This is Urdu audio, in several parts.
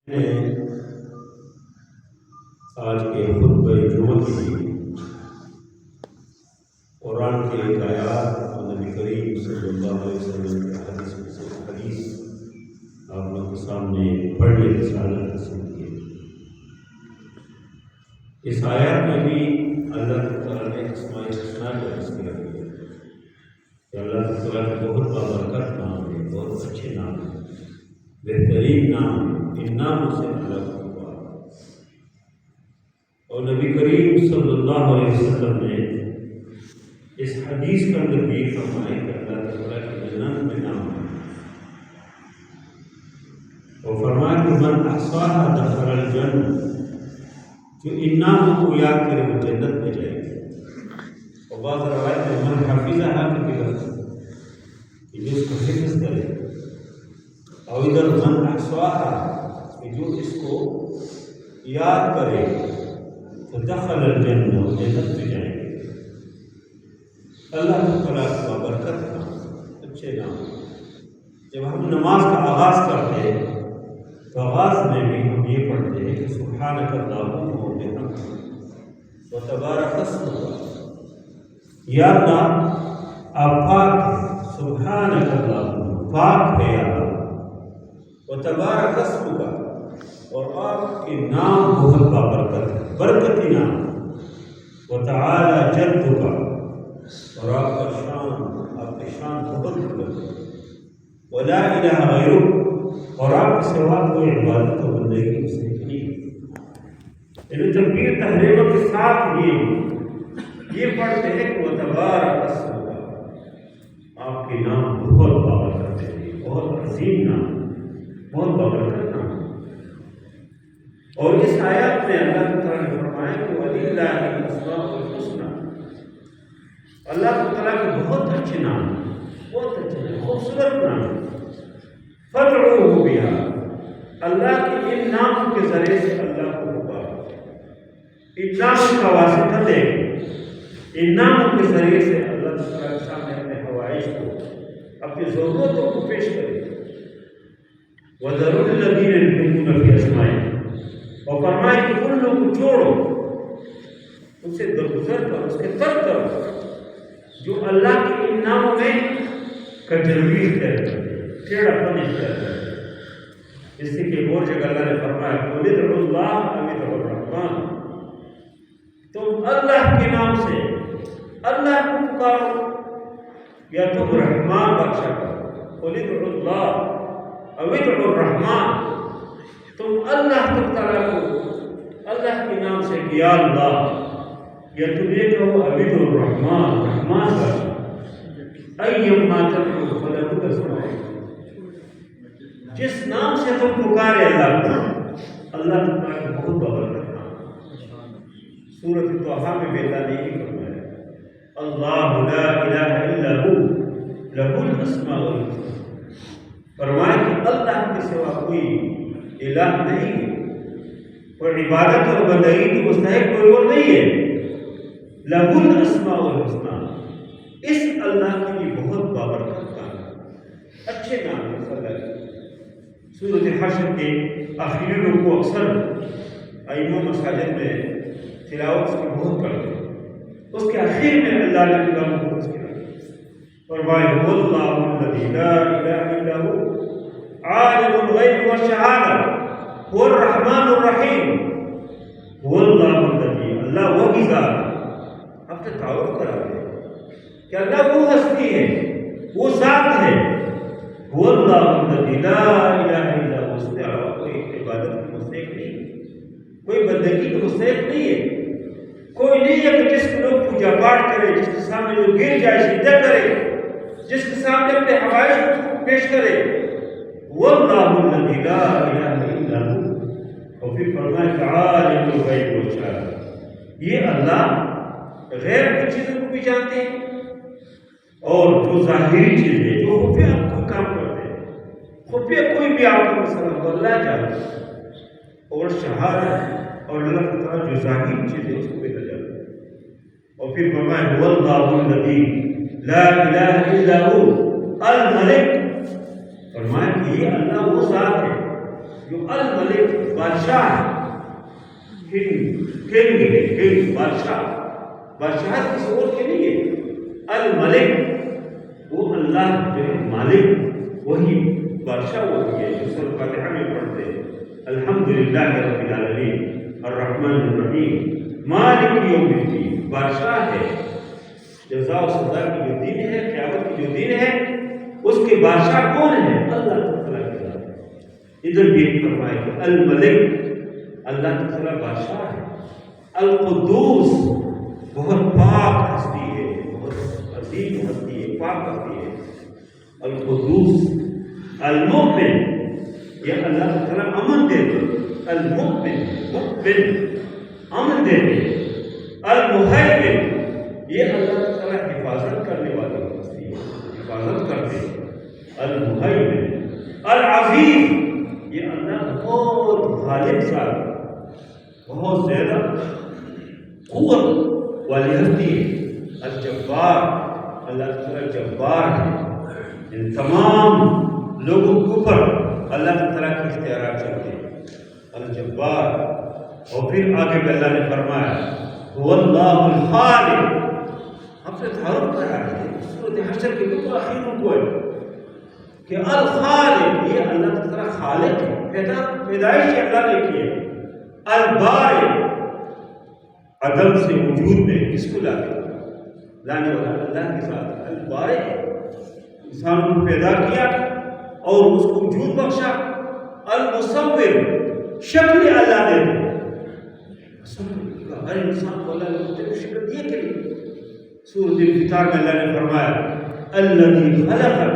آج کے خطبہ جمعہ کے لیے قرآن کی ایک آیات اور نبی کریم صلی اللہ علیہ وسلم کے حدیث میں سے حدیث آپ لوگوں کے سامنے پڑھنے کی سعادت حاصل کی ہے۔ اس آیات میں بھی اللہ تعالیٰ نے اسماء الحسنہ کا ذکر کیا ہے کہ اللہ تعالیٰ کے بہت بابرکت نام ہے، بہت اچھے نام ہیں، بہترین نام ہے۔ ان ناموں سے اللہ کو اور نبی کریم صلی اللہ علیہ وسلم نے اس حدیث کے اندر بھی فرمایا کہ اللہ تعالیٰ کے جنت میں نام ہے، اور فرمایا کہ من احصاها دخل الجنہ، جو ان ناموں کو یاد کرے وہ جنت میں جائے گا۔ اور بعض روایت میں من حفظها کی لفظ کہ جو اس کو حفظ کرے، اور ادھر من احصاها کہ جو اس کو یاد کرے تو دخل الجنہ، وہ جنت میں جائیں گے۔ اللہ تعالیٰ کا برکت نام، اچھے نام۔ جب ہم نماز کا آغاز کرتے ہیں تو آغاز میں بھی ہم یہ پڑھتے ہیں کہ سبحانک اللہم وبحمدک وتبارک اسمک، یا اللہ آپ پاک ہیں، سبحانک اللہم پاک ہے یا اللہ، وتبارک اسمک اور آپ کے نام بہت بابرکت ہے، برکتی نام، وتعالی جدک اور آپ کا شان، آپ کی شان بہت بلند ہے، ولا الہ غیرک اور آپ کے سوا کوئی عبادت و بندگی مستحق نہیں۔ یعنی تکبیر تحریمہ کے ساتھ یہ پڑھتے ہیں کہ وتبارک اسمک، آپ کے نام بہت بابرکت ہے، بہت عظیم نام، بہت بابرکت نام۔ اور اس آیات میں اللہ تعالیٰ نے فرمایا کہ وَلِلَّهِ الْأَسْمَاءُ الْحُسْنَى، اللہ تعالیٰ کے بہت اچھے نام، بہت اچھے نام، خوبصورت نام، فَادْعُوهُ بِهَا، اللہ کے ان ناموں کے ذریعے سے اللہ کو پکارو، ان ناموں کا واسطہ دے، ان ناموں کے ذریعے سے اللہ تعالیٰ کے سامنے اپنے حوائج کو، اپنی ضرورتوں کو پیش کرے۔ وَذَرُوا الَّذِينَ يُلْحِدُونَ فِي أَسْمَائِهِ، اور فرمائے کہ ان لوگوں کو چھوڑو، ان سے درگزر کرو، اس کے ترک کرو جو اللہ کے ان ناموں میں کجروی اختیار کرتے ہیں، ٹیڑھا پن اختیار کرتے ہیں۔ اس سے کہ اور جگہ اللہ نے فرمایا قُلِ ادْعُوا اللَّهَ أَوِ ادْعُوا الرَّحْمَٰنَ، تم اللہ کے نام سے اللہ کو پکارو یا تم رحمان بادشاہ کرو۔ قُلِ ادْعُوا اللَّهَ أَوِ ادْعُوا الرَّحْمَٰنَ، تم اللہ تعالیٰ کو اللہ کے نام سے یا اللہ، یا تم یہ کہو عبید الرحمن، رحمان بادشاہ، ایما تدعو فلہ تسمع، جس نام سے تم پکارے اللہ کو، اللہ تعالیٰ کو بہت بابرکت نام۔ سورۃ طٰہٰ میں بھی اللہ نے یہ فرمایا اللہ لا الہ الا ہو لہ الاسماء الحسنى، فرمایا کہ اللہ کے سوا کوئی الہ نہیں ہے، اور عبادت اور بندگی کی مستحق کوئی اور نہیں ہے۔ لَهُ الْأَسْمَاءُ الْحُسْنَى، اس اللہ کے لیے بہت بابرکت نام ہے، اچھے نام ہے۔ سورۃ حشر کے آخری رکوع کو اکثر ائمہ مساجد میں تلاوت کی بہت کرتے ہیں، اس کے آخر میں اللہ نے اللہ کو تذکرہ فرمایا هُوَ اللَّهُ الَّذِي لَا إِلَٰهَ إِلَّا هُوَ عالم الغیب والشہادہ هو الرحمن الرحیم هو اللہ الذی، اللہ وہی ذات، اب تو تعارف کرا رہے ہیں کہ اللہ وہ ہستی ہے، وہ ذات ہے، هو اللہ الذی لا الہ الا هو، اس کے علاوہ کوئی عبادت کی مستحق نہیں، کوئی بندگی کی مستحق نہیں ہے، کوئی نہیں ہے کہ جس کو لوگ پوجا پاٹ کرے، جس کے سامنے لوگ گر جائے، سجدہ کرے، جس کے سامنے اپنے حوائج کو پیش کرے، واللہ الذی لا الہ الا ہو، اور پھر فرمایا کہ عالم الغیب والشہادہ، یہ اللہ غیب کی چیزوں کو بھی جانتے ہیں اور جو ظاہری چیزیں جو خفیہ کوئی کام کرتے ہیں، خفیہ کوئی بھی آپ کا مسئلہ ہو اللہ جانتا ہے، اور شہادہ اور اللہ تعالیٰ جو ظاہری چیزیں اس کو بھی جانتے ہیں۔ اور پھر فرمایا واللہ الذی لا الہ الا ہو الملک، فرمایا کہ یہ اللہ وہ ذات ہے جو الملک بادشاہ ہے، کنگ ہے، کنگ بادشاہ، بادشاہ کسی اور کے نہیں ہے، الملک وہ اللہ جو ہے مالک، وہی بادشاہ وہی ہے جو سورۃ فاتحہ میں پڑھتے ہیں الحمدللہ رب العالمین الرحمن الرحیم مالک یوم الدین، بادشاہ ہے، جزا و سزا کی جو دن ہے، قیامت کی جو دن ہے، اس کے بادشاہ کون ہے؟ اللہ تعالیٰ کے ذات۔ ادھر بھی فرمائے کہ الملک اللہ تعالیٰ بادشاہ ہے، القدوس بہت پاک ہستی ہے، بہت عظیم ہستی ہے، پاک ہستی ہے، القدوس، المؤمن یہ اللہ تعالیٰ امن دیتے، المؤمن مؤمن امن دیتے، المہیمن یہ اللہ تعالیٰ حفاظت کرنے والی ہستی ہے، حفاظت کرتے، المہیمن، العزیز یہ اللہ بہت غالب ذات، بہت زیادہ قوت والی ہستی ہے، الجبار اللہ تعالیٰ جبار ہے، ان تمام لوگوں کے اوپر اللہ تعالیٰ کے اختیارات چلتے ہیں، الجبار۔ اور پھر آگے بھی اللہ نے فرمایا هو اللہ الخالق، ہم سے تعارف کرا ہے سورۃ حشر کے بالکل آخر کو ہے کہ الخالق یہ اللہ تعالیٰ خالق ہے، پیدائش اللہ نے کی ہے، البارئ عدم سے وجود میں کس کو لانے والا اللہ کے ساتھ، البارئ انسان کو پیدا کیا اور اس کو وجود بخشا، المصور شکل اللہ نے دی، ہر انسان کو اللہ نے مختلف شکل دیے کے لیے۔ سورۃ الانفطار میں اللہ نے فرمایا الذی خلقک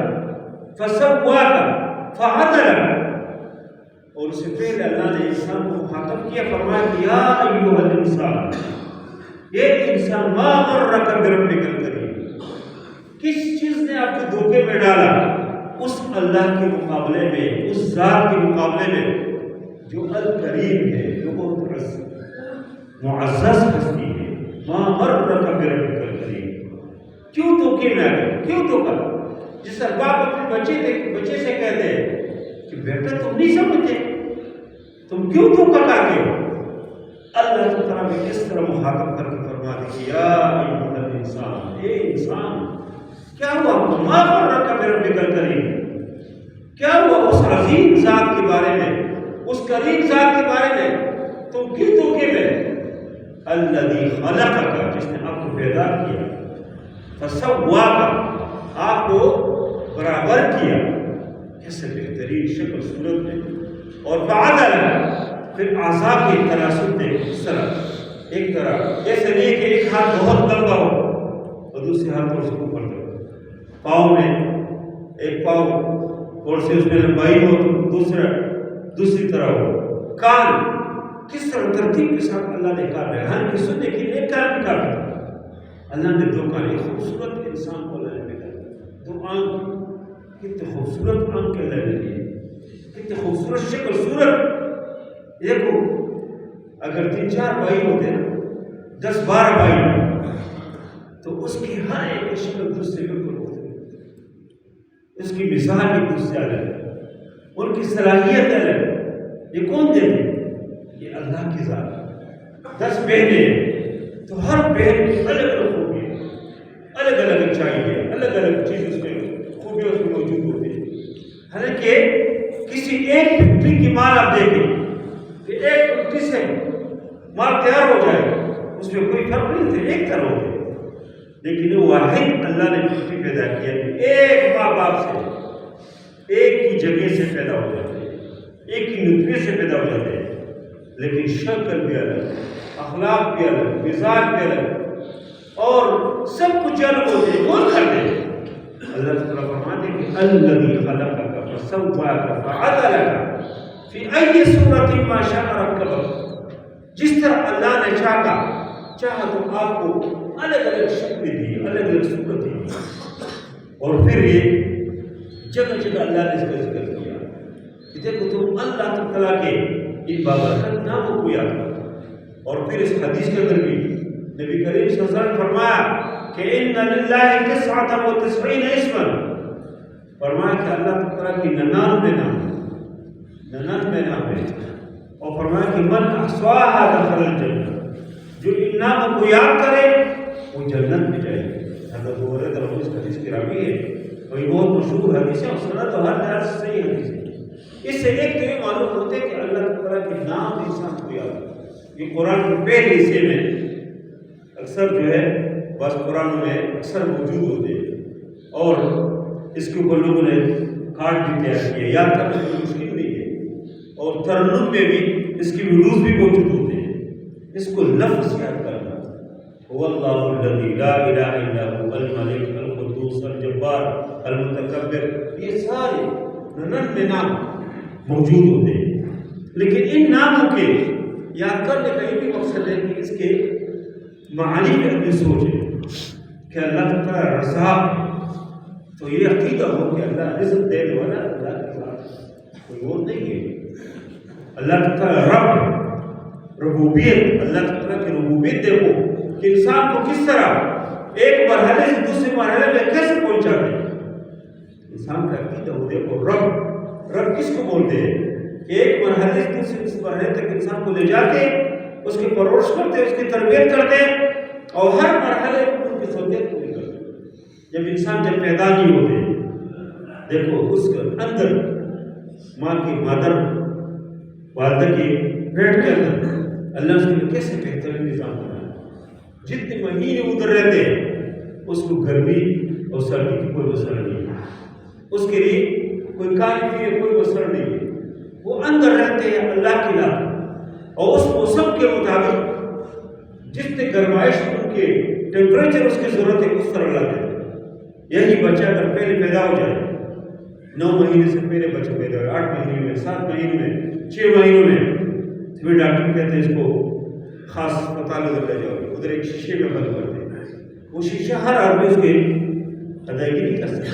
فسواک فعدلک، اور اس سے پہلے اللہ نے انسان کو مخاطب کیا، فرمایا کہ یا ایھا الانسان، یہ انسان ما غرک بربک الکریم، کس چیز نے آپ کو دھوکے میں ڈالا اس اللہ کے مقابلے میں، اس ذات کے مقابلے میں جو الکریم ہے، جو بہت معزز ہستی ہے، ما غرک بربک الکریم، کیوں دھوکے میں آ گئے، کیوں دھوکا؟ جس طرح باپ اپنے بچے سے کہتے ہیں کہ بیٹا تم نہیں سمجھتے، تم کیوں دھوکا کھاتے ہو؟ اللہ تعالیٰ نے اس طرح مخاطب کر کے فرما دی یا ایھا الانسان، اے انسان کیا ہوا، ما غرک بربک الکریم، کیا ہوا اس عظیم ذات کے بارے میں، اس کریم ذات کے بارے میں تم کیوں دھوکے میں؟ الذی خلقک جس نے آپ کو پیدا کیا، فسواک آپ کو برابر کیا، کیسے بہترین شکل صورت میں، اور فعدلک پھر اعضاء کی تناسب میں، اس طرح ایک طرح ایسے نہیں کہ ایک ہاتھ بہت لمبا ہو اور دوسرے ہاتھ پر اس کو اوپر کرو، پاؤں میں ایک پاؤں اور سے اس میں لمبائی ہو تو دوسری طرح ہو، کان کس طرح ترتیب کے ساتھ اللہ نے کہا بیان کی سننے کے لیے کان کا اللہ نے دو کان، ایک خوبصورت انسان کو اللہ نے پیدا کیا، دو آنکھ، کتنے خوبصورت آنکھ اللہ نے دی، کتنے خوبصورت شکل صورت، دیکھو اگر 3-4 بھائی ہوتے نا، 10-12 بھائی تو اس کی ہر ایک شکل دوسرے بالکل ہوتی، اس کی مثال بھی دوسرے الگ ہے، ان کی صلاحیت الگ، یہ کون دیتے؟ یہ اللہ کی ذات۔ 10 بہنیں تو ہر بہن کی الگ الگ خوبی ہے، الگ الگ اچھائی ہے، الگ الگ چیز اس میں خوبیاں اس میں موجود ہوتی ہے، حالانکہ کسی ایک پھٹی کی مال آپ دیکھیں کہ ایک پھٹی سے مال تیار ہو جائے، اس میں کوئی فرق نہیں تھے، ایک طرح ہوتے، لیکن واحد اللہ نے پھٹی پیدا کیا کہ ایک ماں باپ سے ایک کی جگہ سے پیدا ہو جاتے ہیں، ایک ہی نطفے سے پیدا ہو جاتے ہیں، لیکن شکل بھی الگ، اخلاق بھی الگ، مزاج بھی الگ، اور سب کچھ الگ ہوتے ہیں، کون کر دے؟ اللہ تعالیٰ فرماتے ہیں کہ الذی خلقک فسواک فعدلک فی ای صورت ما شاء رکبک، جس طرح اللہ نے چاہا تو آپ کو الگ الگ شکل دی، الگ الگ صورت دی، اور پھر یہ جگہ جگہ اللہ نے اس کا ذکر کیا کہ دیکھو تم اللہ تعالیٰ کے ان بابرکت ناموں کو یاد کرو، اور پھر اس حدیث کے اندر بھی نبی کریم صلی اللہ علیہ وسلم نے فرمایا کہ ان للہ 99 اسما، فرمایا کہ اللہ تعالیٰ کی 99 نام، ننن میں نام ہے، اور فرمایا کہ من احصاها دخل الجنہ، جو ان ناموں کو یاد کرے وہ جنت میں جائے گا۔ حضرت ابو ہریرہ رضی اللہ عنہ حدیث کی راوی ہے، وہی بہت مشہور حدیث ہے، اور سنت تو ہر لحاظ سے صحیح حدیث ہے۔ اس سے ایک تو یہ معلوم ہوتا ہے کہ اللہ تعالیٰ کے نام انسان کو یاد ہے۔ یہ قرآن کے پہلے حصے میں اکثر جو ہے بعض قرآن میں اکثر موجود ہوتے ہیں، اور اس کے اوپر لوگوں نے کارڈ بھی تیار کیے، یاد کرنا کوئی مشکل نہیں ہے، اور ترنم میں بھی اس کی ویڈیوز بھی موجود ہوتے ہیں۔ اس کو لفظ یاد کرنا، هو اللہ الذی لا الہ الا هو الملک القدوس الجبار المتکبر، یہ سارے ننانوے نام موجود ہوتے ہیں۔ لیکن ان ناموں کے یاد کرنے کا یہ بھی مقصد ہے کہ اس کے معانی میں اپنی سوچیں کہ اللہ تعالیٰ رزاق ہے، تو یہ عقیدہ ہو کہ اللہ رزق دینے والا اللہ کے ساتھ کوئی اور نہیں ہے۔ اللہ تعالیٰ رب، ربوبیت، اللہ تعالیٰ کی ربوبیت دیکھو کہ انسان کو کس طرح ایک مرحلے سے دوسرے مرحلے میں کیسے پہنچا دے۔ انسان کا عقیدہ ہو دیکھو رب، رب کس کو بولتے ہیں کہ ایک مرحلے سے دوسرے مرحلے تک انسان کو لے جاتے، اس کی پرورش کرتے، اس کی تربیت کرتے، اور ہر مرحلے میں ان کی ضرورت پوری کرتے۔ جب انسان پیدا نہیں ہوتے، دیکھو اس کے اندر ماں کی مادر والدہ کی پیٹ کے اندر اللہ اس کے لیے کیسے بہترین نظام بنایا۔ جتنے مہینے ادھر رہتے اس کو گرمی اور سردی کی کوئی مسئلہ نہیں ہے، اس کے لیے کوئی کالی پیے کوئی مسئلہ نہیں ہے، وہ اندر رہتے ہیں اللہ کی لا، اور اس موسم کے مطابق جتنے گرمائش ان کے ٹیمپریچر اس کی ضرورت ہے اس طرح لاتے ہیں۔ یہی بچہ اگر پہلے پیدا ہو جائے، 9 مہینے سے پہلے بچہ پیدا ہو، 8 مہینے میں، 7 مہینے میں، 6 مہینوں میں، پھر ڈاکٹر کہتے ہیں اس کو خاص اسپتال میں لے جاؤ، ادھر ایک شیشے میں بند کرتے ہیں۔ وہ شیشہ ہر آدمی اس کی ادائیگی نہیں کر سکتے،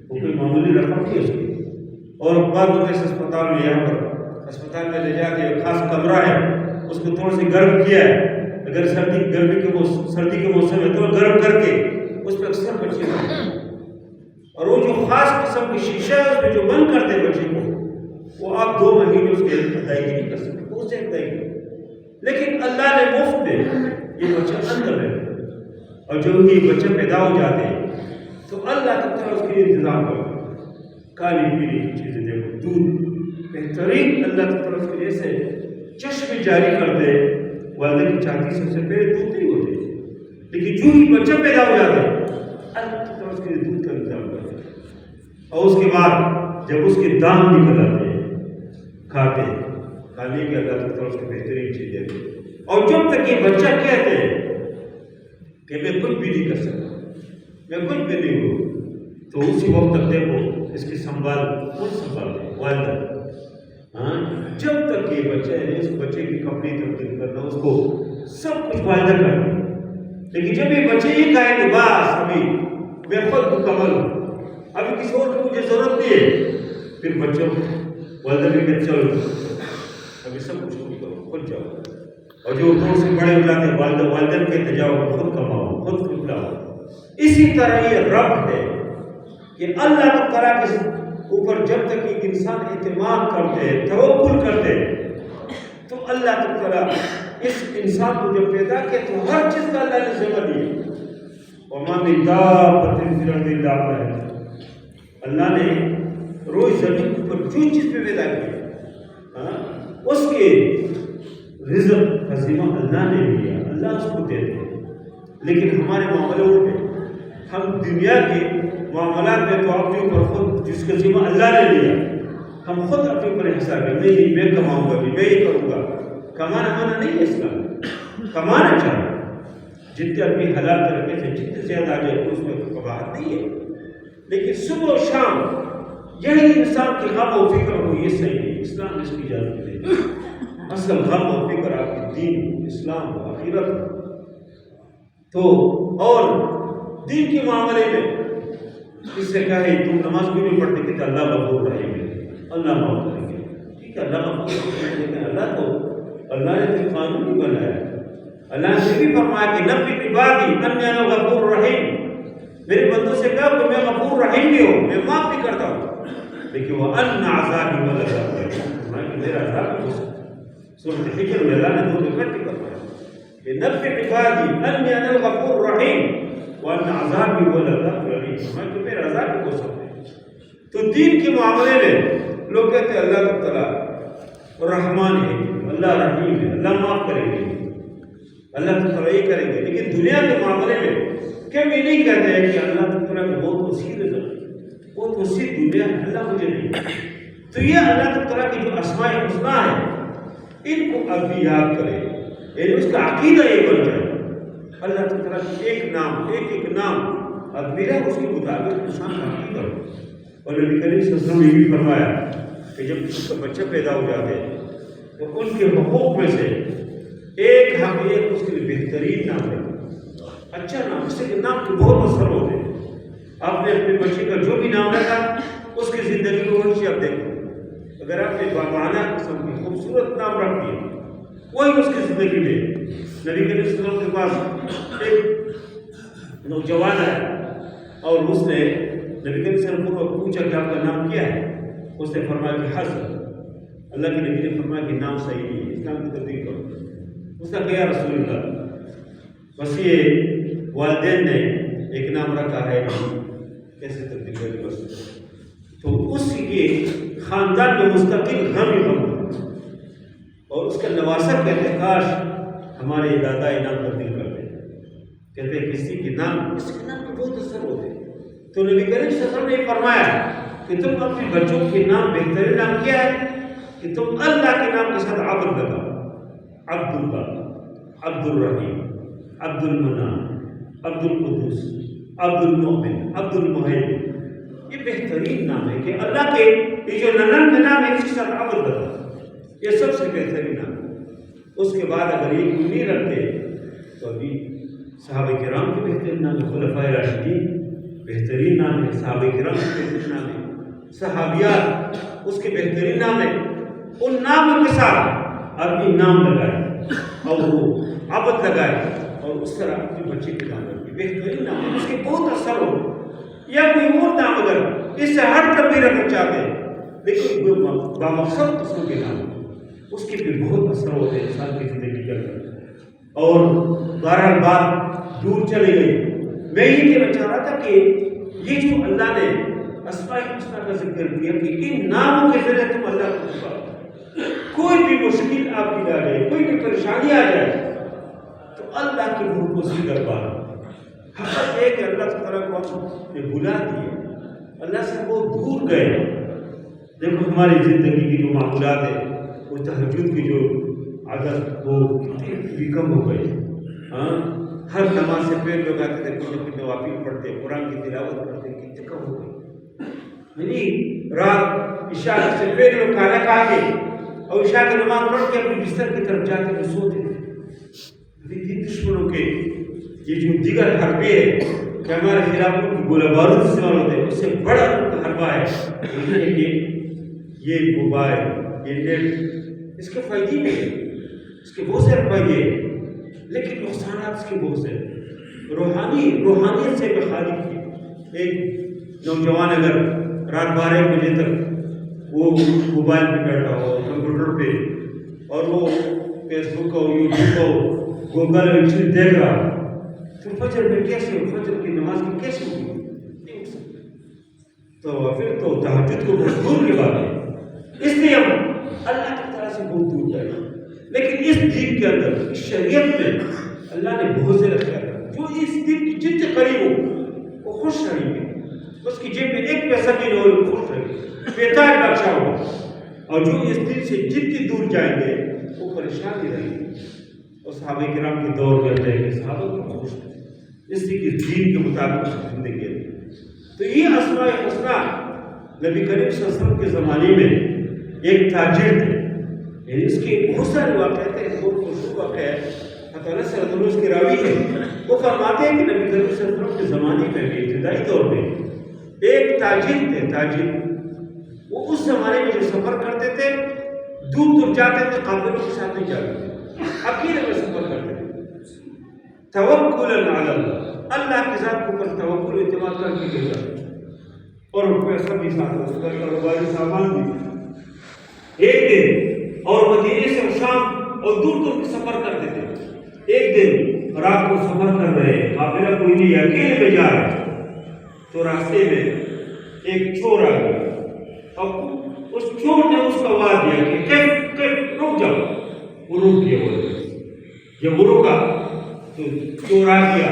وہ کوئی معمولی رقم نہیں ہے اس کی، اور بعد میں اس اسپتال میں یہاں پر اسپتال میں لے جا کے خاص کمرہ ہے، اس کو تھوڑا سی گرم کیا ہے، اگر سردی کے موسم میں تو گرم کر کے اس پہ اکثر بچے ہوتے ہیں، اور وہ جو خاص قسم کی شیشہ ہے اس میں جو بند کرتے ہیں بچے کو، وہ آپ 2 مہینے اس کی ادائیگی نہیں کر سکتے، اسے ادائیگی۔ لیکن اللہ نے مفت میں یہ بچہ اندر ہے، اور جو یہ بچہ پیدا ہو جاتے ہیں تو اللہ تعالیٰ اس کے لیے انتظام کرتا ہے، کالی پیلی کی چیزیں دیکھو، دودھ بہترین اللہ تعالیٰ اس کے لیے سے چشم جاری کرتے، والدہ کی چھاتی سے پہلے دودھ نہیں ہوتے، لیکن جو ہی بچہ پیدا ہو جاتا ہے اللہ تعالیٰ اس کے لیے دودھ کا انتظام کرتا ہے، اور اس کے بعد جب اس کے دام نکل آتے ہیں کھاتے ہیں، کھانے کے اللہ تعالیٰ اس کی بہترین چیز ہے۔ اور جب تک یہ بچہ کہتے ہیں کہ میں کچھ بھی نہیں کر سکتا، میں کچھ بھی نہیں ہوں، تو اسی وقت تک دیکھو اس کی سنبھال کون سنبھالتے ہیں؟ والدہ۔ جب تک یہ بچہ ہے اس بچے کی کپڑے تبدیل کرنا، اس کو سب کچھ والدہ کرنا، لیکن جب یہ بچے یہ کہے کہ بس ابھی میں خود مکمل ہوں، ابھی کسی اور کی مجھے ضرورت نہیں ہے، پھر بچوں والدہ بھی کہتے چلو ابھی سب کچھ خود کرو، خود جاؤ، اور جو دور سے بڑے ہو جاتے ہیں والدہ کہتے جاؤ خود کماؤ، خود کھلاؤ۔ اسی طرح یہ رب ہے کہ اللہ تعالیٰ کے اوپر جب تک ایک انسان اعتماد کرتے ہیں، توکل کرتے ہیں، تو اللہ تعالیٰ اس انسان کو جب پیدا کیا تو ہر چیز کا اللہ نے ذمہ دیا۔ وَمَا مِن دَابَّةٍ فِي الْأَرْضِ إِلَّا عَلَى رِزْقُهَا، اللہ نے روز زمین کے اوپر جو چیز پہ پیدا کیا اس کے رزق کا ذمہ اللہ نے لیا، اللہ اس کو دیتے ہیں۔ لیکن ہمارے معاملات میں ہم دنیا کے معاملات میں تو اپنے اوپر خود جس کا ذمہ اللہ نے لیا، ہم خود اپنے اوپر حساب کریں، نہیں میں کماؤں گا، میں یہ کروں گا۔ کمانا منع نہیں ہے اسلام، کمانا چاہیے، جتنے آدمی حلال طریقے سے جتنے زیادہ آ جائے تو اس میں قباحت نہیں ہے، لیکن صبح و شام یہی انسان کی غم و فکر ہو، یہ صحیح ہے، اسلام اس کی اجازت نہیں۔ اصل غم و فکر آپ کی دین، اسلام و آخرت، تو اور دین کے معاملے میں اس سے کہے تم نماز کیوں نہیں پڑھتے، کہ اللہ غفور رحیم ہے، اللہ معاف کریں گے، ٹھیک ہے، اللہ غفور رحیم، لیکن اللہ تو اللہ نے تو قانون نہیں بنایا، اللہ نے بھی فرمایا کہ نبی عبادی انی انا غفور رحیم، میرے بندوں سے کہا کہ میں غفور رحیم بھی ہوں، میں معاف بھی کرتا ہوں۔ لیکن وہ ان عذابی ولا عذاب میرا عذاب ہو سکتا ہے. سورۃ حجر میں اللہ نے دو دفعہ ذکر کیا کہ نبئ عبادی انی انا الغفور الرحیم وان عذابی ولا عذاب الیم، کہ میرا عذاب ہو سکتا ہے. تو دین کے معاملے میں لوگ کہتے ہیں اللہ تعالیٰ رحمان ہے، اللہ رحیم ہے، اللہ معاف کریں گے، اللہ تعالیٰ یہ کریں گے. لیکن دنیا کے معاملے میں کبھی نہیں کہتے ہیں کہ اللہ تعالیٰ کا بہت وسیع ہے، بہت وسیع دنیا ہے، اللہ مجھے نہیں. تو یہ اللہ تعالیٰ کی جو اسماء الحسنی ہے ان کو اب بھی یاد کریں، یعنی اس کا عقیدہ یہ بن جائے. اللہ تعالیٰ کی ایک نام ایک نام اب میرا اس کے مطابق انسان کا عقیدہ ہو. اور نبی کریم صلی اللہ علیہ وسلم نے بھی فرمایا کہ جب اس کا بچہ پیدا ہو جاتے ہیں تو ان کے حقوق میں سے ایک حق ایک اس کے لیے بہترین نام رکھا، اچھا نام، اس سے نام کے بہت اثر ہوتے ہیں. آپ نے اپنے بچے کا جو بھی نام رکھا اس کی زندگی میں وہ چیز آپ دیکھو. اگر آپ نے بابانہ قسم کی خوبصورت نام رکھ دیا وہی اس کی زندگی میں. نبی کریم صلی اللہ علیہ وسلم کے پاس ایک نوجوان ہے اور اس نے نبی کریم صلی اللہ علیہ وسلم کو پوچھا کہ آپ کا نام کیا ہے؟ اس نے فرمایا کہ حسن. اللہ کے نبی نے فرمایا کہ نام صحیح نہیں ہے، اسلام کی تبدیل کرو. اس نے کہا یا رسول اللہ بس یہ والدین نے ایک نام رکھا ہے کیسے تبدیل کرے بس. تو اس کے خاندان میں مستقل غم ہی غم اور اس کا نواسا کہتے ہیں کاش ہمارے دادا نام تبدیل کر دیں. کہتے ہیں کسی کے نام پہ بہت اثر ہوتے ہیں. تو نبی کریم صلی اللہ علیہ وسلم نے فرمایا کہ تم اپنے بچوں کے نام بہترین نام کیا ہے کہ تم اللہ کے نام کے ساتھ عبد لگا، عبد اللہ، عبد الرحیم، عبد المنان، عبد القدوس، عبد المؤمن، عبد المہیمن. یہ بہترین نام ہے کہ اللہ کے یہ جو ننن کا نام ہے اس کے ساتھ عبد لگا، یہ سب سے بہترین نام ہے. اس کے بعد اگر یہ کوئی نہیں رکھتے تو ابھی صحابہ کرام کے بہترین نام ہے، خلفائے راشدین بہترین نام ہے، صحابہ کرام کے بہترین نام ہے، صحابیات اس کے بہترین نام ہے. ان ناموں کے ساتھ اپنی نام لگائے اور وہ عبد لگائے اور اس طرح اپنے بچے کے نام رکھے. بہترین نام ہے، اس کے بہت اثر ہو. یا کوئی اور نام اگر اس سے ہٹ کر بھی رکھنا چاہتے ہیں لیکن بامقصد قسم کے نام اس کے بھی بہت اثر ہوتے ہیں انسان کی زندگی کے اندر. اور بہرحال بات دور چلی گئی. میں یہ کہنا چاہ رہا تھا کہ یہ جو اللہ نے اسماء الحسنی کا ذکر کیا کہ ان ناموں کے ذریعے تم اللہ کو پکارو. کوئی بھی مشکل آپ کی آ جائے، کوئی بھی پریشانی آ جائے تو اللہ کے نور کو ذکر پانا. حقیقت ہے کہ اللہ تعالیٰ کو نے بلا دیا، اللہ سے بہت دور گئے. دیکھو ہماری زندگی کی جو معمولات ہیں وہ تہجد کی جو عادت وہ کتنی کم ہو گئی. ہاں ہر نماز سے پہلے لوگ آتے تھے کچھ اپنے نوافل پڑھتے، قرآن کی تلاوت کرتے، کتنے کم ہو گئی. یعنی رات عشاء سے پہلے لوگ کھانا کھا کے اور عشاء کی نماز پڑھ کے اپنے بستر کی طرف جاتے ہوئے سوتے تھے. دشمنوں کے یہ جو دیگر حربے ہے کہ ہمارے خلاف ان کی گولہ بارود استعمال ہوتے ہیں، اس سے بڑا ان کا حربہ ہے یہ موبائل، یہ نیٹ. اس کے فائدے بھی ہیں، اس کے بہت سارے فائدے ہیں لیکن نقصانات اس کے بہت سے. روحانیت سے بھی خالی کی. ایک نوجوان اگر رات 12 بجے تک وہ موبائل پہ بیٹھا ہو، کمپیوٹر پہ، اور وہ فیس بک اور یوٹیوب کو گوگل میں چیز دیکھ رہا تو فجر میں کیسے فجر کی نماز کی کیسے ہوگی؟ نہیں ہو سکتا. تو پھر تو تہجد کو بہت دور کی بات ہے. اس لیے ہم اللہ کی طرح سے بہت دور گئے. لیکن اس دین کے اندر اس شریعت میں اللہ نے بہت سے رکھا ہے. جو اس دین کی جتنے قریب ہو وہ خوش رہیں گے. اس کی جیب میں ایک پیسہ بھی نہ ہو وہ خوش رہیں گے، بہتر بادشاہ ہوگا. اور جو اس دین سے جتنی دور جائیں گے وہ پریشان ہی رہیں گے. اور صحابہ کرام کے دور میں رہے کہ صحابہ کو خوش تھے اس لیے دین کے مطابق زندگی ہے. تو یہ اسماء الحسنی نبی کریم صلی اللہ علیہ وسلم کے زمانے میں ایک تاجر تھے. یعنی اس کے بہت سارے واقعات ہیں. بہت مشہور واقعہ ہے، حضرت صلی اللہ علیہ وسلم کے راوی ہے، وہ فرماتے ہیں کہ نبی کریم صلی اللہ علیہ وسلم کے زمانے میں بھی ابتدائی دور میں ایک تاجر تھے. تاجر وہ اس زمانے میں جو سفر کرتے تھے دور دور جاتے تھے، قافلوں کے ساتھ نہیں جاتے تھے، اکیلے میں سفر کرتے تھے. توکل علی اللہ، اللہ کے ذات کے اوپر توکل اعتماد کر کے گئے. اور پیسہ بھی ساتھ اس کا کاروباری سامان بھی. ایک دن اور مدینے سے شام اور دور دور کے سفر کرتے تھے. ایک دن رات کو سفر کر رہے ہیں, قافلہ کوئی نہیں, اکیلے میں جا رہے ہیں, تو راستے میں ایک چور آ گیا. اب اس چور نے اس کو آواز دیا کہ کیف رک جاؤ. وہ رک گیا. جب وہ رکا تو چور آ گیا.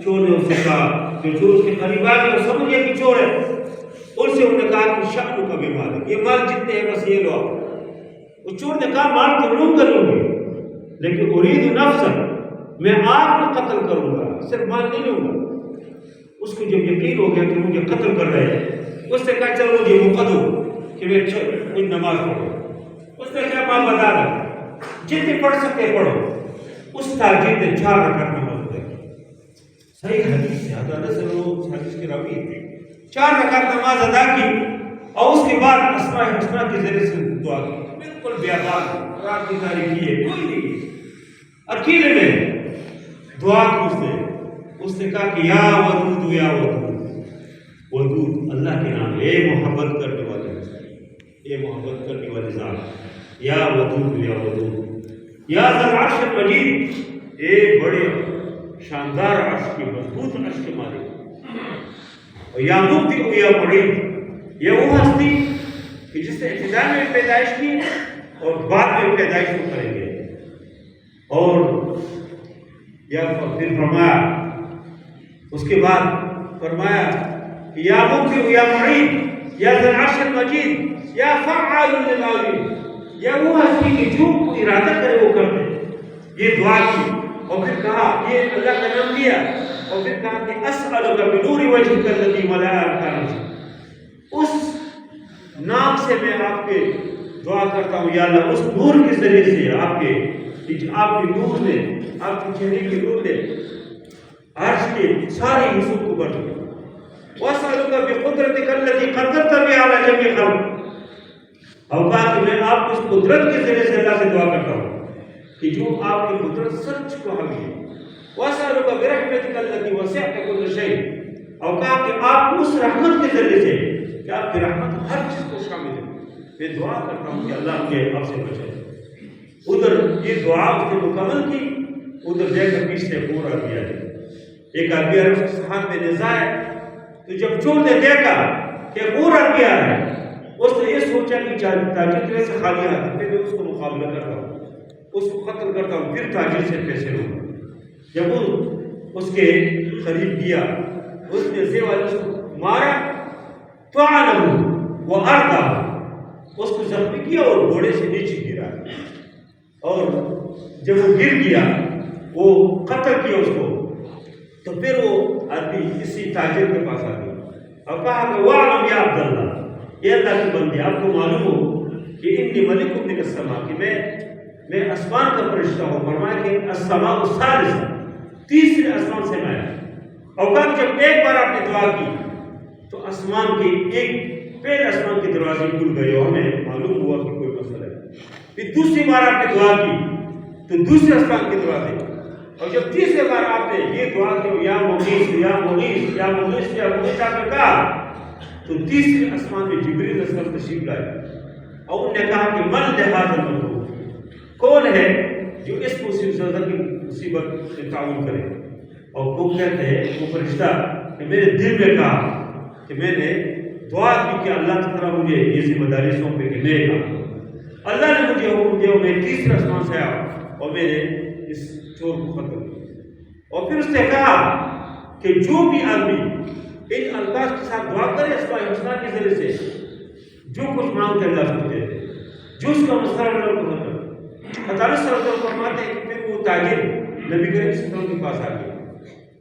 چور نے اس سے کہا, جو چور اس کے قریب آ گیا سمجھ گیا کہ چور ہے. ان سے انہوں نے کہا کہ شأنک کا بھی مال ہے, یہ مال جتنے ہیں بس یہ لو آپ. اس چور نے کہا مال تو لوں گا لیکن ارید نفسا, میں آپ کو قتل کروں گا, صرف مال نہیں لوں گا. اس کو جب یقین ہو گیا کہ مجھے قتل کر رہے ہیں, اس نے کہا چلو مجھے موقع دو کہ میں کوئی نماز پڑھوں. اس نے کہا ماں بتا دو, جتنے پڑھ سکتے پڑھو. اس تاجر نے 4 رکعت نماز پڑھی. صحیح حدیث ہے, حضرت صلی اللہ علیہ وسلم حدیث کے راوی تھے. 4 رکعت نماز ادا کی اور اس کے بعد اسماء الحسنی کے ذریعے سے دعا کی. بالکل بیابان, رات کی تاریکی ہے, کوئی نہیں, اکیلے میں دعا کی. اس نے کہا کہ یا ودود یا ودود. ودود اللہ کے نام ہے, اے محبت کرنے والے, اے محبت کرنے والے ذات. یا ودود یا ودود, یا ذا العرش المجید, اے بڑے شاندار عرش کی مضبوط عرش کے مالک. اور یا مبدی یا معید, یہ وہ ہستی کہ جس نے ابتدا میں پیدائش کی اور بعد میں پیدائش کو کریں گے. اور یا پھر فرمایا, اس کے بعد فرمایا کہ یا مبدی یا معید, یا ذا العرش المجید, یا فعال لما یرید, یا وہ ہستی کہ جو ارادہ کرے وہ کر دے. یہ دعا کی اور پھر کہا, یہ اللہ کا نام لیا اور پھر کہا کہ اسألک بنور وجهک الذی ملأ ارکان. اس نام سے میں آپ کے دعا کرتا ہوں یا اللہ, اس نور کے ذریعے سے آپ کے نور نے, آپ کے چہرے کے نور نے عرش کے سارے حصوں کو بھر دیا. واسألک بقدرتک التی قدرت بها علی جميع خلق. اور کہا کہ میں آپ کو اس قدرت کے ذریعے سے اللہ سے دعا کرتا ہوں کہ جو آپ کی قدرت سچ کو حاوی ہے. واسألک برحمتک التی وسعت کل شیء. اور کہا کہ آپ اس رحمت کے ذریعے سے کہ آپ کی رحمت ہر چیز کو شامل ہے, میں دعا کرتا ہوں کہ اللہ مجھے آپ سے بچائے. ادھر یہ دعا اس نے مکمل کی, ادھر جا کر پیچھے پورا دیا ہے. ایک آدمی عرب کے ہاتھ میں نزا ہے, تو جب چور نے دیکھا کہ پورا دیا ہے, اس نے یہ سوچا کہ تاجر کی وجہ سے خالی ہاتھ ہے, میں اس کو مقابلہ کرتا ہوں, اس کو قتل کرتا ہوں, پھر تاجر سے پیسے لوں. جب وہ اس کے قریب گیا, اس نے زے والے اس کو مارا, فعلہ واردا, اس کو زخمی کیا اور گھوڑے سے نیچے گرا. اور جب وہ گر گیا, وہ قتل کیا اس کو, تو پھر وہ آدمی کسی تاجر کے پاس آ گیا اور کہا کہ وَعْلَمْ يَا عَبْدَ اللَّهِ, یہ اللہ کی بندے, آپ کو معلوم ہو کہ انی ملک من السماء, کہ میں آسمان کا فرشتہ ہوں. فرمایا کہ السماء الثالثہ, تیسرے آسمان سے میں. اور کہا کہ جب ایک بار آپ نے دعا کی تو آسمان کے ایک پہلے آسمان کے دروازے کھل گئے اور ہمیں معلوم ہوا کہ کوئی مسئلہ ہے. پھر دوسری بار آپ نے دعا کی تو دوسرے آسمان کے دروازے, اور جب تیسرے بار آپ نے یہ دعا کی یا مغیث یا مغیث یا مغیث یا مغیث آپ نے کہا, تو تیسرے آسمان میں جبریل علیہ السلام تشریف لائے اور انہوں نے کہا کہ من لہذا المطلوب, کون ہے جو اس مصیبت سے تعاون کرے. اور وہ کہتے ہیں وہ فرشتہ کہ میرے دل میں کہا کہ میں نے دعا کی کہ اللہ تعالیٰ مجھے یہ ذمہ داری سونپے کہ میں کہا. اللہ نے مجھے حکم دیا, میں تیسرے آسمان سے آیا اور میں نے اس چور کو ختم کیا. اور پھر اس نے کہا کہ جو بھی آدمی ان الفاظ کے ساتھ دعا کرے اسماء الحسنی کے ذریعے سے, جو کچھ مانگتے اللہ کو دے, جو اس کا مسئلہ اللہ کو حل. حضرت صلی اللہ علیہ وسلم فرماتے ہیں کہ پھر وہ تاجر نبی کریم صلی اللہ علیہ وسلم کے پاس آ گیا.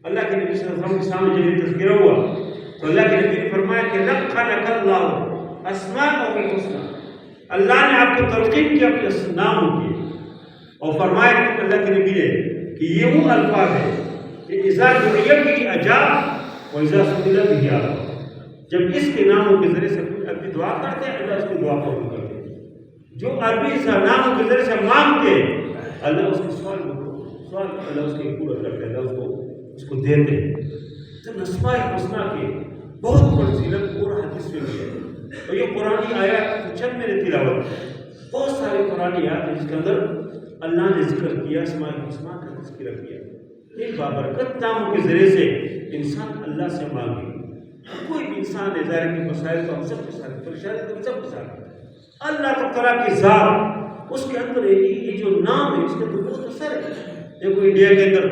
اللہ کے نبی صلی اللہ علیہ وسلم کے سامنے جب تذکرہ ہوا تو اللہ کے نبی نے فرمایا کہ لقنک اللہ اسماء الحسنی, اللہ نے آپ کو تلقین کیا اپنے ناموں کی. اور فرمایا کہ اللہ کے نبی نے کہ یہ وہ الفاظ ہے کہ اذا دعی به اجاب و اذا سئل به اعطا, جب اس کے ناموں کے ذریعے سے آدمی دعا کرتے ہیں اللہ اس کی دعا قبول کرتے ہیں. جو آدمی اس ناموں کے ذریعے سے مانگتے اللہ اس کے سوال اللہ اس کے پورا کرتے ہیں, اللہ اس کو دیتے ہیں. تو اسماء الحسنی کے بہت فضیلت اور حدیث میں ہے. اور یہ قرآنی آیات چند میں نے تلاوت کی. بہت سارے قرآنی آیات ہیں جس کے اندر اللہ نے ذکر کیا، اسماء الحسنیٰ کا تذکرہ کیا. ایک بابرکت ناموں کے ذریعے سے انسان اللہ سے مانگے. کوئی بھی انسان ہے ظاہر کے مسائل تو ہم سب کے ساتھ، پریشانی تو ہم سب کے ساتھ. اللہ تعالیٰ کی ذات اس کے اندر یہ جو نام ہے اس کے اندر بہت اثر ہے. دیکھو انڈیا کے اندر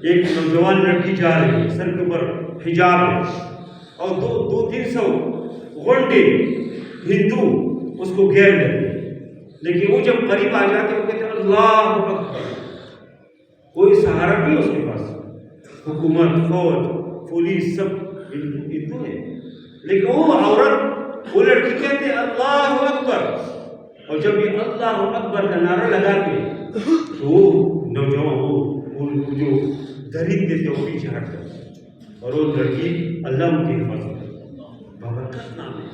ایک نوجوان لڑکی جا رہی ہے، سر کے اوپر حجاب ہے اور 200-300 غنڈے ہندو اس کو گھیر لیتے ہیں، لیکن وہ جب قریب آ جاتے ہیں وہ کہتے ہیں اللہ اکبر. کوئی سہارا نہیں اس کے پاس، حکومت، فوج، پولیس سب ہندو ہے، لیکن وہ عورت، وہ لڑکی کہتے ہیں اللہ اکبر. اور جب یہ اللہ اکبر کا نعرہ لگاتے تو وہ نوجوان وہ جو درندے تھے وہ پیچھے ہٹ گئے اور وہ لڑکی اللہ ان کی حفاظت کرتی. بابرکت نام ہے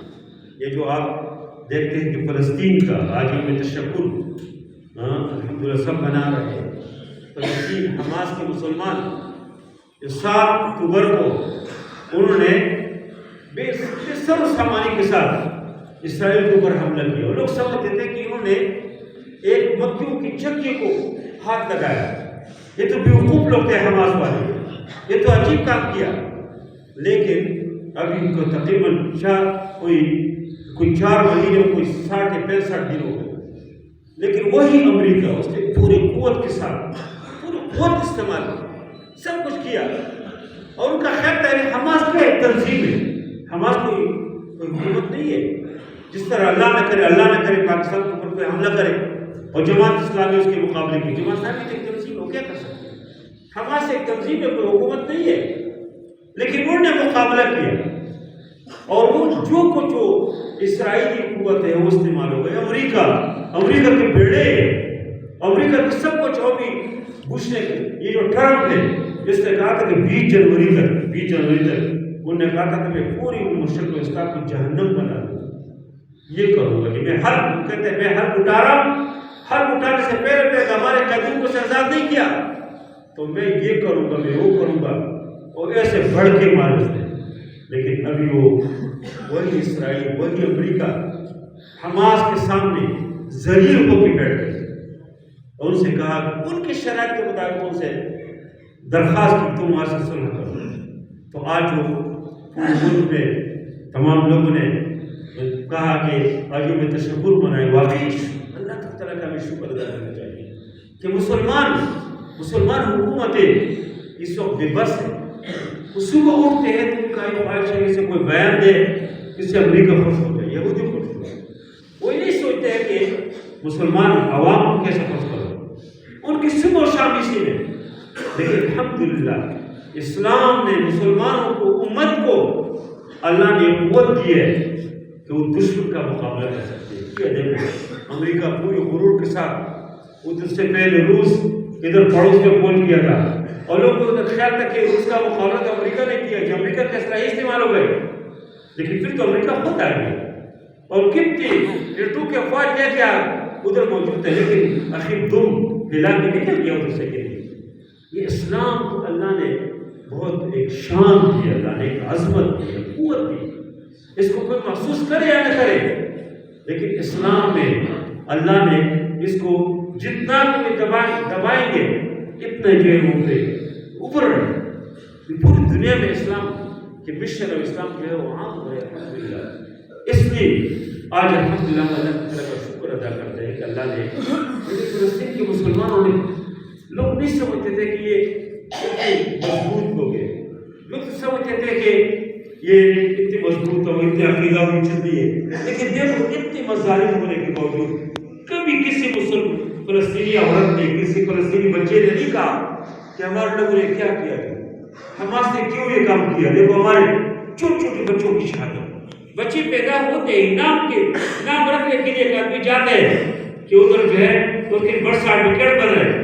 یہ جو آپ دیکھتے ہیں کہ فلسطین کا آج یوم تشکر الحمدللہ سب منا رہے ہیں. فلسطین حماس کے مسلمان 7 اکتوبر کو انہوں نے بے سر سامانی کے ساتھ اسرائیل کے اوپر حملہ کیا. اور لوگ سمجھتے تھے کہ انہوں نے ایک مکیوں کی چکی کو ہاتھ لگایا. یہ تو بیوقوف لوگ تھے حماس والے، یہ تو عجیب کام کیا. لیکن ابھی ان کو تقریباً کوئی 4 مہینے، کوئی 60-65 دن ہو گئے. لیکن وہی امریکہ اس نے پوری قوت کے ساتھ پوری قوت استعمال کی، سب کچھ کیا. اور ان کا خیال تھا حماس کی ایک تنظیم ہے، حماس کوئی حکومت نہیں ہے. جس طرح اللہ نہ کرے پاکستان کے اوپر کوئی حملہ کرے اور جماعت اسلامی اس کے مقابلے کی. جماعت اسلامی ایک تنظیم ہو، کیا کر سکتے ہیں؟ حماس ایک تنظیم ہے، کوئی حکومت نہیں ہے. لیکن انہوں نے مقابلہ کیا اور وہ جو کچھ اسرائیلی قوت ہے وہ استعمال ہو گئی. امریکہ کے بیڑے، امریکہ کے سب کچھ. اور بھی بش نے، یہ جو ٹرمپ ہے اس نے کہا تھا کہ 20 جنوری تک انہوں نے کہا تھا کہ میں پوری مشرق وسطیٰ کو جہنم بنا دوں. یہ کروں گا کہ میں حرب اٹھانے سے پہلے ہمارے قیدیوں کو آزاد نہیں کیا تو میں یہ کروں گا، میں وہ کروں گا. اور ایسے بڑھ کے مارے اس نے. لیکن ابھی وہی اسرائیل، وہی امریکہ حماس کے سامنے ذلیل ہو کے بیٹھ گئے اور ان سے کہا کہ ان کی شرائط کے مطابق ان سے درخواست کی تم وہاں سے صلح کرو. تو آج وہ پورے ملک میں تمام لوگوں نے کہا کہ آج یوم تشکر منائے. واقعی اللہ تعالیٰ کا ہمیں شکر ادا کرنا چاہیے کہ مسلمان حکومتیں اس وقت بے بس ہیں. وہ صبح اٹھتے ہیں تو ان کا یہ خواہش ہے کہ کوئی بیان دے اس سے امریکہ خوش ہو جائے، یہودی خوش ہو جائے. وہ یہ نہیں سوچتے ہیں کہ مسلمان عوام کو کیسے خوش کرو، ان کی صبح و شام اسی میں. لیکن الحمدللہ اسلام نے مسلمانوں کو، امت کو اللہ نے قوت دی ہے کہ وہ دشمن کا مقابلہ کر سکتے ہیں. یہ دیکھو امریکہ پوری غرور کے ساتھ، ادھر سے پہلے روس ادھر پڑوس میں بول کیا تھا اور لوگوں کو خیال تھا کہ روس کا مقابلہ تو امریکہ نے کیا کہ امریکہ کا اسرائیل استعمال ہو گئے. لیکن پھر تو امریکہ خود آ گیا اور کتنی ٹو کے افواج لے کے ادھر موجود تھے، لیکن آخر دم ہلا کے نکل گیا ادھر سے. یہ اسلام کو اللہ نے بہت ایک شان دی، اللہ نے ایک عظمت دی، قوت دی. اس کو کوئی محسوس کرے یا نہ کرے، لیکن اسلام میں اللہ نے اس کو جتنا کوئی دبائیں گے اتنا جو ہے وہ اوپر پوری دنیا میں اسلام کے مشن اور اسلام جو ہے وہ عام ہو رہا ہے الحمدللہ. اس لیے آج الحمدللہ اللہ تعالیٰ کا شکر ادا کرتے ہیں کہ اللہ نے فلسطین کے مسلمانوں نے، لوگ نہیں سمجھتے تھے کہ یہ مضبوط ہو گئے، لوگ سمجھتے تھے کہ یہ اتنی مضبوط ہو، اتنی عقیدہ ہوئی چلتی ہے. لیکن دیکھو اتنی مظالم ہونے کے باوجود کبھی کسی فلسطینی عورت نے، کسی فلسطینی بچے نے نہیں کہا کہ ہمارے لوگوں نے کیا کیا ہے، حماس نے کیوں یہ کام کیا. دیکھو ہمارے چھوٹے چھوٹے بچوں کی شہادت، بچے پیدا ہوتے ہی نام رکھنے کے لیے ایک آدمی جاتے ہیں کہ ادھر جو ہے تو بڑا سرٹیفکیٹ بن رہے ہیں،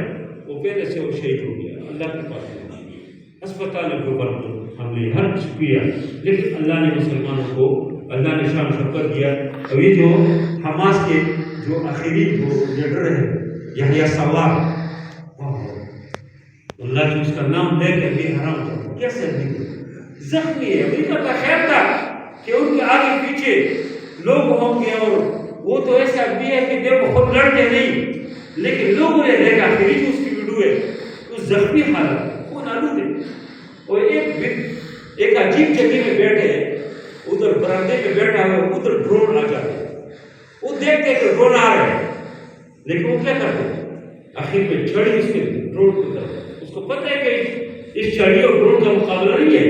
وہ پہلے سے وہ شہید ہو گیا. اللہ کے پاس اسپتال کے اوپر ہم نے ہر کچھ کیا، لیکن اللہ نے مسلمانوں کو اللہ نے شان شوکت دیا. اور یہ جو حماس کے جو آخری جو لیڈر ہے یحییٰ سنوار، اللہ جو اس کا نام لے کے بھی حرام تھا، کیسے نہیں زخمی ہے. ان کا خیال تھا کہ ان کے آگے پیچھے لوگ ہوں گے اور وہ تو ایسا بھی ہے کہ دیکھو خود لڑتے نہیں, لیکن لوگوں نے دیکھا کہ جو اس کی ویڈیو ہے اس زخمی حالت وہ نالو دے. اور ایک عجیب جگہ میں بیٹھے, ادھر برندے میں بیٹھا ہوا, ادھر ڈرون آ جاتے, وہ دیکھتے کہ ڈرون آ رہے ہیں, لیکن وہ کیا کرتے آخر میں چھڑی اس کے ڈرون کی طرف. اس کو پتہ ہے کہ اس چھڑی اور ڈرون کا مقابلہ نہیں ہے,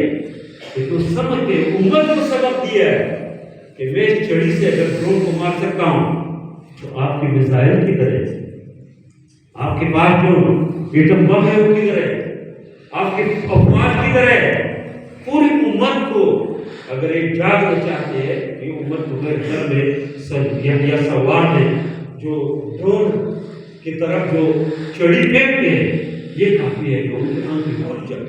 لیکن وہ سمجھتے امت کو سبق دیا ہے کہ میں اس چھڑی سے اگر ڈرون کو مار سکتا ہوں تو آپ کے میزائل کی طرح, آپ کے پاس جو ایٹم بم ہے وہ کی طرح, آپ کے افواج کی طرح پوری امت کو اگر ایک جاگنا چاہتے ہیں کہ امت کو میرے گھر میں یا سوار ہے جو ڈرون کی طرف جو چڑی پھینکتے ہیں, یہ کافی ہے کہ ان کے آنکھ بہت جائے.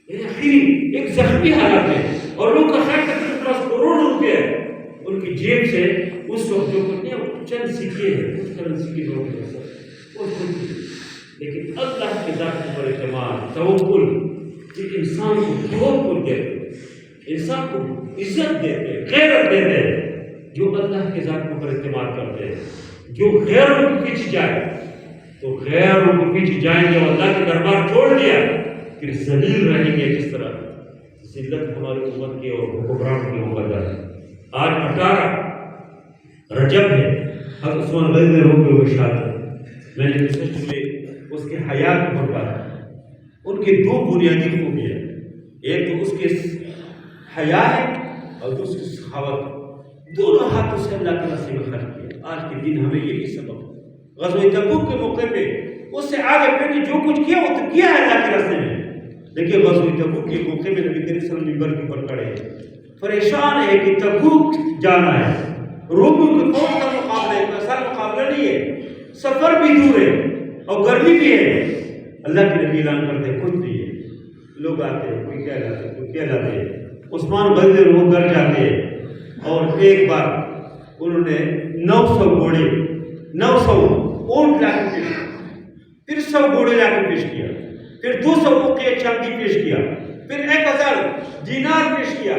ایک زخمی حالت ہے اور لوگ کا خیال کرتے ہیں پاس کروڑوں روپے ہے ان کی جیب سے اس وقت جو کرتے ہیں چند سکے ہیں, کچھ کرنسی کی نوٹ ہے, لیکن اللہ کی ذات پر اعتماد توکل کہ انسان کو بہت کچھ دیتے, انسان کو عزت دیتے, غیرت دیتے. جو اللہ کی ذات پر اعتماد کرتے ہیں, جو غیروں کے پیچھے جائے تو غیروں کے پیچھے جائیں گے اور اللہ کے دربار چھوڑ دیا پھر ذلیل رہیں گے. جس طرح ذلت ہماری امت کی اور حکمران کی امت ہے. آج 18 رجب ہے, حضرت عثمان غنی نے روکے ہوئے شاد میں نے میں اس کے حیات کو پڑھا. ان کی دو بنیادی خوبیاں, ایک تو اس کے حیا ہے اور دوسری سخاوت. دونوں ہاتھوں سے اللہ کے راستے میں خرچ کیا. آج کے دن ہمیں یہی سبق, غزوہ تبوک کے موقع پہ اس سے آگے پھر نے جو کچھ کیا وہ تو کیا ہے اللہ کے راستے میں, لیکن غزوہ تبوک کے موقع پہ نبی کریم صلی اللہ علیہ وسلم منبر کے اوپر کھڑے پریشان ہے کہ تبوک جانا ہے, رومیوں کے فوج کا مقابلہ ہے, آسان مقابلہ نہیں ہے, سفر بھی دور ہے اور گرمی بھی ہے. اللہ کے نبی اعلان کرتے ہیں کچھ نہیں ہے. لوگ آتے ہیں, کوئی کیا لاتے ہیں, کوئی کیا لاتے ہیں. عثمان غنی وہ گھر جاتے ہیں اور ایک بار انہوں نے 900 گھوڑے 900 اونٹ لا کے پیش کیا, پھر 100 گھوڑے لا کے پیش کیا, پھر 200 اوقیہ چاندی پیش کیا, پھر 1000 دینار پیش کیا.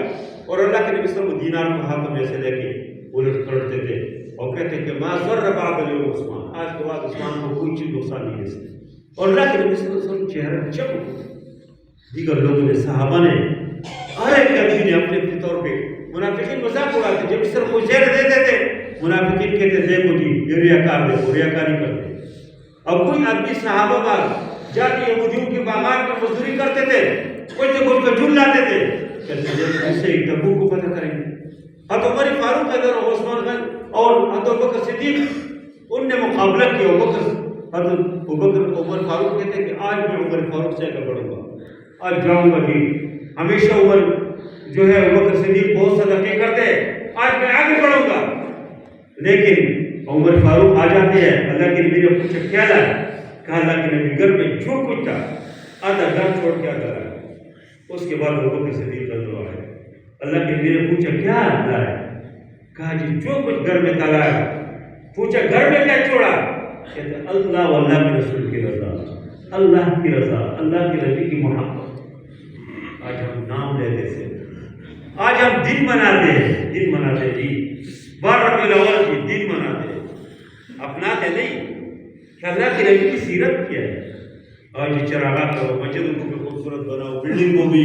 اور اللہ کے نبی صلی اللہ علیہ وسلم دینار کو ہاتھوں میں سے لے کے الٹ پلٹتے تھے اور کہتے کہ ما ضر بعد اليوم عثمان, آج کے بعد عثمان کو کوئی چیز نقصان نہیں دے سکتی. اور اللہ کے نبی صلی اللہ علیہ وسلم چہرہ چمک. دیگر لوگوں نے صحابہ نے ہر ایک آدمی نے اپنے اپنے طور پہ منافقین مذاق اڑاتے, جب اس طرح کوئی زہر دیتے تھے منافقین کہتے دیکھو جی یہ ریاکار دیکھو, ریاکاری کرتے. اور کوئی آدمی صحابہ باغ جا کے یہودیوں کے باغات میں مزدوری کرتے تھے, کوئی تو کوئی کجول لاتے تھے, کہتے ایسے ہی تبوک کو پتہ کریں گے. حضرت عمر فاروق ادھر اور عثمان غنی اور حضرت بکر صدیق ان نے مقابلہ کیا. حضرت ابوبکر عمر فاروق کہتے ہیں کہ آج میں عمر فاروق سے آگے بڑھوں گا, آج جاؤں گا جی. ہمیشہ عمر جو ہے ابوبکر صدیق بہت صدقے کرتے ہیں, آج میں آگے بڑھوں گا. لیکن عمر فاروق آ جاتے ہیں. اللہ کے نبی نے پوچھا کیا لایا, کہا اللہ کے نبی گھر میں جو کچھ تھا آدھا گھر چھوڑ کے آدھا لایا. اس کے بعد ابوبکر صدیق رضی اللہ عنہ اللہ کے نبی نے پوچھا کیا لایا, کہا جی جو کچھ گھر میں تھا لایا. پوچھا گھر میں کیا چھوڑا, کہتے اللہ و اللہ کے رسول کی رضا, اللہ کی رضا, اللہ کے نبی کی محبت. آج ہم نام لیتے تھے, آج ہم دن مناتے ہیں, دن مناتے جی 12 ربیع الاول کی دن مناتے ہیں, اپناتے نہیں کہ اللہ کے نبی کی سیرت کیا ہے. آج یہ چراغات کرو, مسجد کو بھی خوبصورت بناؤ, بلڈنگ کو بھی,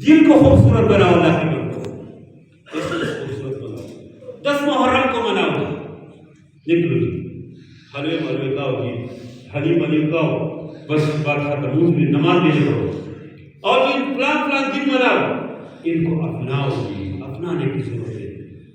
دل کو خوبصورت بناؤ, اللہ کے نبی کو خوبصورت بناؤ, 10 محرم کو مناؤ. نکلو جی حلوے ملوے کھاؤ جی, حلیم حلیم کھاؤ, بس بات ختم. نماز بھی پڑھو اور ان فلان دن مناؤ. ان کو اپناؤ جی, اپنانے کی ضرورت ہے.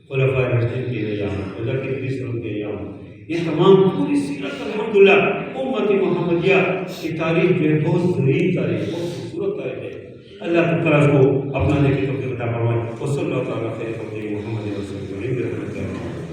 خلفائے راشدین کے ایام, اللہ کے نبی صلی اللہ علیہ وسلم کے ایام, یہ تمام پوری سیرت الحمدللہ امت محمدیہ کی تاریخ جو ہے بہت ضروری تاریخ, بہت خوبصورت تاریخ ہے. اللہ تعالیٰ کو اپنانے کی توفیق عطا فرمائے. وصلی اللہ تعالیٰ خیر محمد رسول اللہ.